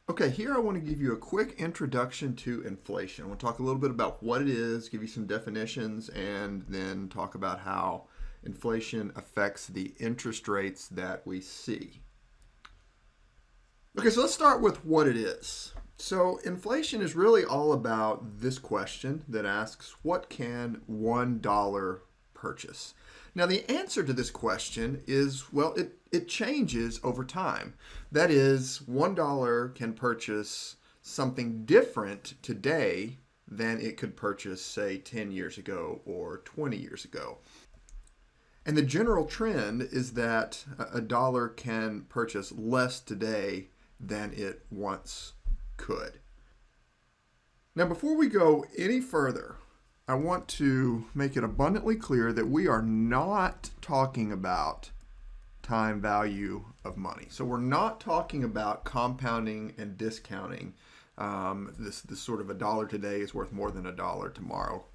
Okay, here I want to give you a quick introduction to inflation. I want to talk a little bit about what it is, give you some definitions, and then talk about how inflation affects the interest rates that we see. Okay, so let's start with what it is. So, inflation is really all about this question that asks, what can $1 purchase? Now, the answer to this question is, well, it changes over time. That is, $1 can purchase something different today than it could purchase, say, 10 years ago or 20 years ago. And the general trend is that a dollar can purchase less today than it once could. Now, before we go any further, I want to make it abundantly clear that we are not talking about time value of money. So we're not talking about compounding and discounting. This sort of a dollar today is worth more than a dollar tomorrow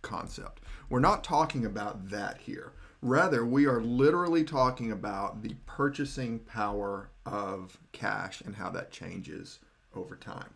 concept. We're not talking about that here. Rather, we are literally talking about the purchasing power of cash and how that changes over time.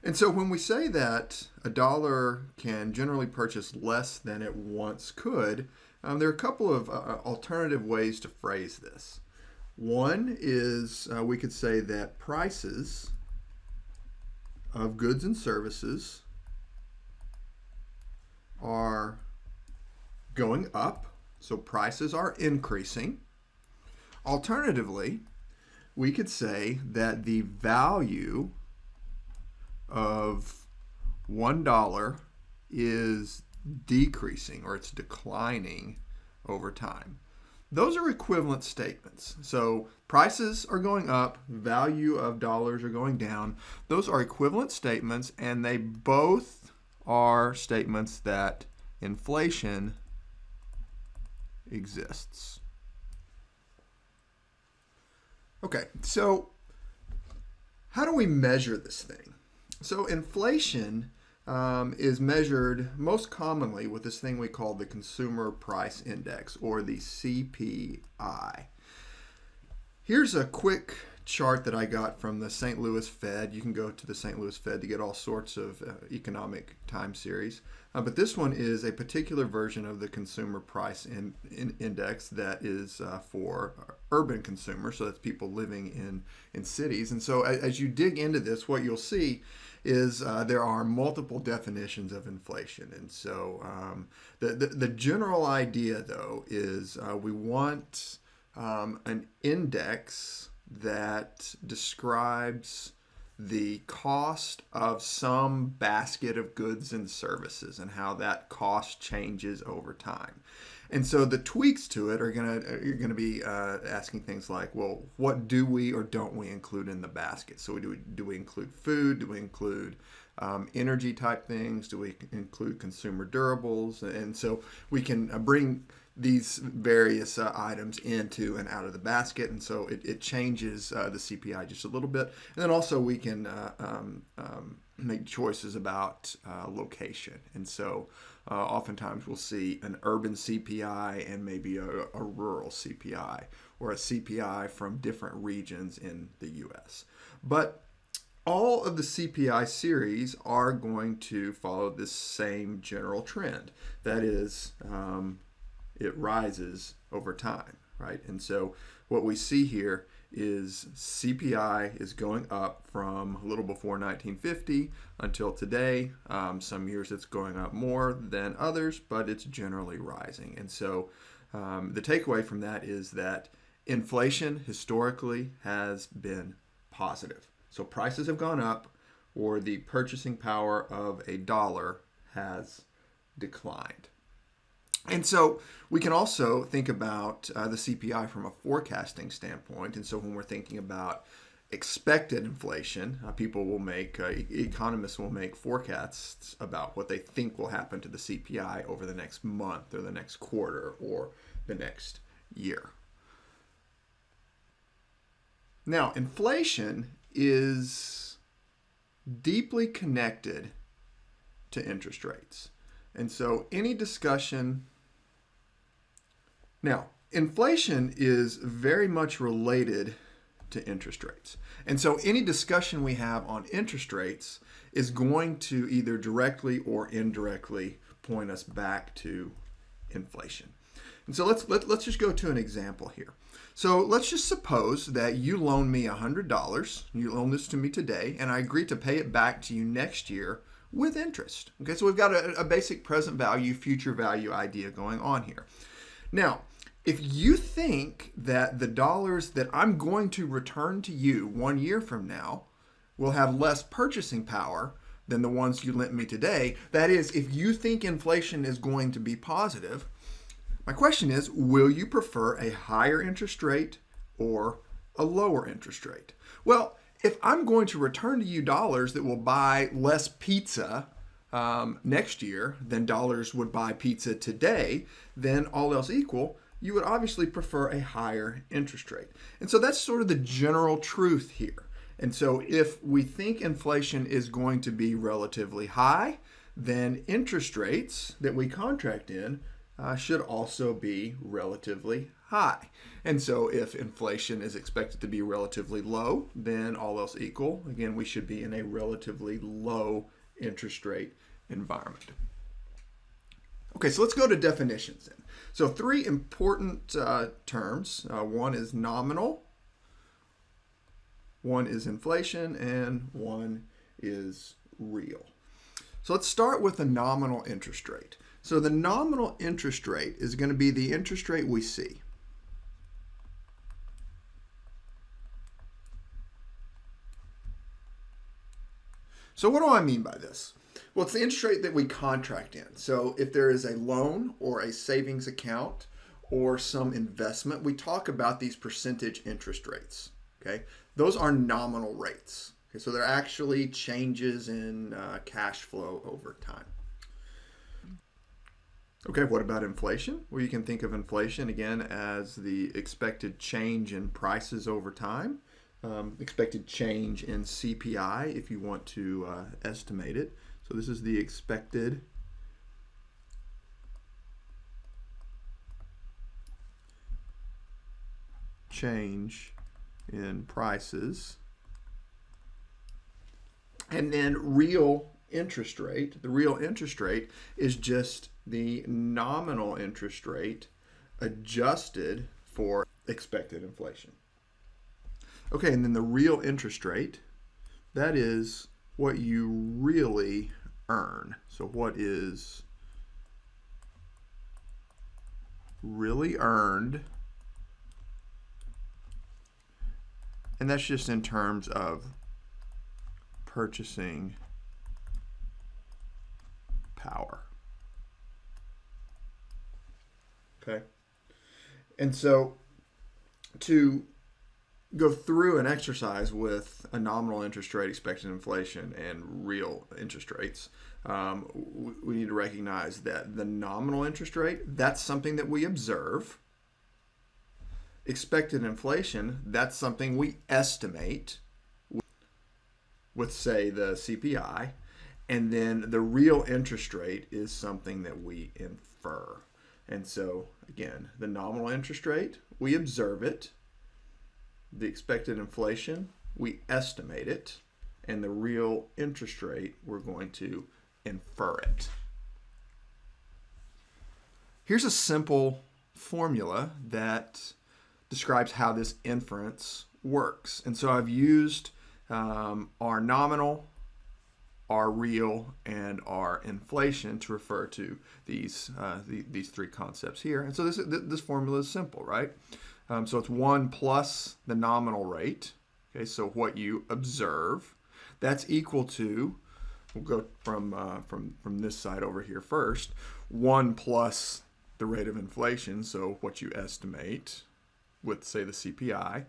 And so when we say that a dollar can generally purchase less than it once could, there are a couple of alternative ways to phrase this. One is we could say that prices of goods and services are going up, so prices are increasing. Alternatively, we could say that the value of $1 is decreasing or it's declining over time. Those are equivalent statements. So prices are going up, value of dollars are going down. Those are equivalent statements, and they both are statements that inflation exists. Okay, so how do we measure this thing? So inflation is measured most commonly with this thing we call the Consumer Price Index, or the CPI. Here's a quick chart that I got from the St. Louis Fed. You can go to the St. Louis Fed to get all sorts of economic time series. But this one is a particular version of the Consumer Price Index that is for urban consumers, so that's people living in cities. And so as you dig into this, what you'll see is there are multiple definitions of inflation. And so the general idea, though, is we want an index that describes the cost of some basket of goods and services and how that cost changes over time. And so the tweaks to it are going to be asking things like, well, what do we or don't we include in the basket? So do we include food? Do we include energy type things? Do we include consumer durables? And so we can bring these various items into and out of the basket, and so it changes the CPI just a little bit. And then also we can make choices about location, and so oftentimes we'll see an urban CPI and maybe a rural CPI, or a CPI from different regions in the U.S. But all of the CPI series are going to follow this same general trend. That is, it rises over time, right? And so what we see here is CPI is going up from a little before 1950 until today. Some years it's going up more than others, but it's generally rising. And so the takeaway from that is that inflation historically has been positive. So prices have gone up, or the purchasing power of a dollar has declined. And so we can also think about the CPI from a forecasting standpoint. And so when we're thinking about expected inflation, economists will make forecasts about what they think will happen to the CPI over the next month or the next quarter or the next year. Now, inflation is deeply connected to interest rates. And so any discussion... Now, inflation is very much related to interest rates. And so any discussion we have on interest rates is going to either directly or indirectly point us back to inflation. And so let's just go to an example here. So let's just suppose that you loan me $100. You loan this to me today, and I agree to pay it back to you next year with interest. Okay, so we've got a basic present value, future value idea going on here. Now, if you think that the dollars that I'm going to return to you 1 year from now will have less purchasing power than the ones you lent me today, that is, if you think inflation is going to be positive, my question is, will you prefer a higher interest rate or a lower interest rate? Well, if I'm going to return to you dollars that will buy less pizza next year than dollars would buy pizza today, then all else equal, you would obviously prefer a higher interest rate. And so that's sort of the general truth here. And so if we think inflation is going to be relatively high, then interest rates that we contract in should also be relatively high. And so if inflation is expected to be relatively low, then all else equal, again, we should be in a relatively low interest rate environment. Okay, so let's go to definitions then. So three important terms. One is nominal, one is inflation, and one is real. So let's start with the nominal interest rate. So the nominal interest rate is going to be the interest rate we see. So what do I mean by this? Well, it's the interest rate that we contract in. So if there is a loan or a savings account or some investment, we talk about these percentage interest rates. Okay, those are nominal rates. Okay, so they're actually changes in cash flow over time. Okay, what about inflation? Well, you can think of inflation again as the expected change in prices over time, expected change in CPI if you want to estimate it. So this is the expected change in prices. And then real interest rate. The real interest rate is just the nominal interest rate adjusted for expected inflation. Okay, and then the real interest rate, that is what you really earn. So what is really earned, and that's just in terms of purchasing power. Okay, and so to go through an exercise with a nominal interest rate, expected inflation, and real interest rates, we need to recognize that the nominal interest rate, that's something that we observe. Expected inflation, that's something we estimate with, say, the CPI. And then the real interest rate is something that we infer. And so, again, the nominal interest rate, we observe it. The expected inflation, we estimate it. And the real interest rate, we're going to infer it. Here's a simple formula that describes how this inference works. And so I've used our nominal, our real, and our inflation to refer to these three concepts here. And so this formula is simple, right? So it's 1 plus the nominal rate. Okay, so what you observe, that's equal to, we'll go from this side over here first, 1 plus the rate of inflation, so what you estimate with, say, the CPI,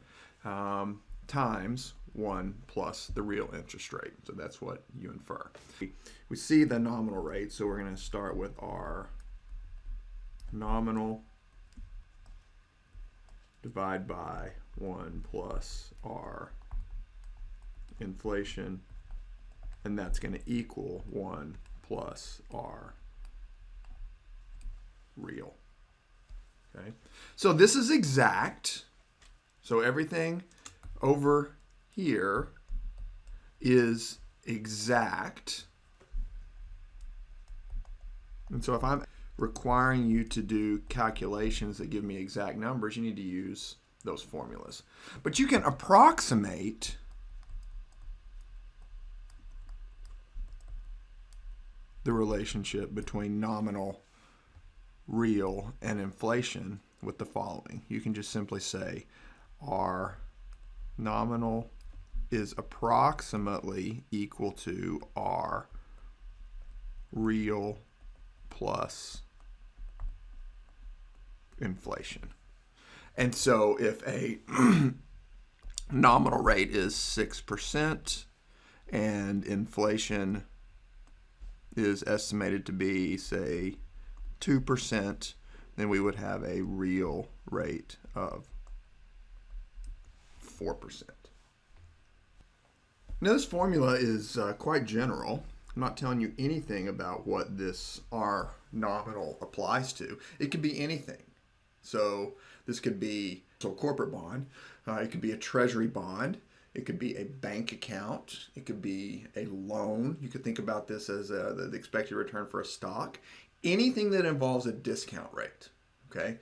times 1 plus the real interest rate. So that's what you infer. We see the nominal rate, so we're going to start with our nominal divide by 1 plus our inflation, and that's going to equal 1 plus our real. Okay, so this is exact. So everything over here is exact. And so if I'm requiring you to do calculations that give me exact numbers, you need to use those formulas. But you can approximate the relationship between nominal, real, and inflation with the following. You can just simply say our nominal is approximately equal to our real plus inflation. And so if a nominal rate is 6% and inflation is estimated to be, say, 2%, then we would have a real rate of 4%. Now this formula is quite general. I'm not telling you anything about what this R nominal applies to. It could be anything. So this could be a corporate bond. It could be a treasury bond. It could be a bank account. It could be a loan. You could think about this as the expected return for a stock. Anything that involves a discount rate. Okay.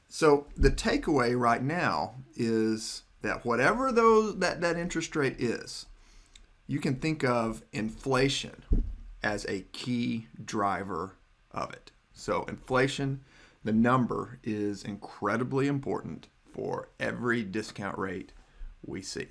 So the takeaway right now is that whatever that interest rate is, you can think of inflation as a key driver of it. So inflation, the number, is incredibly important for every discount rate we see.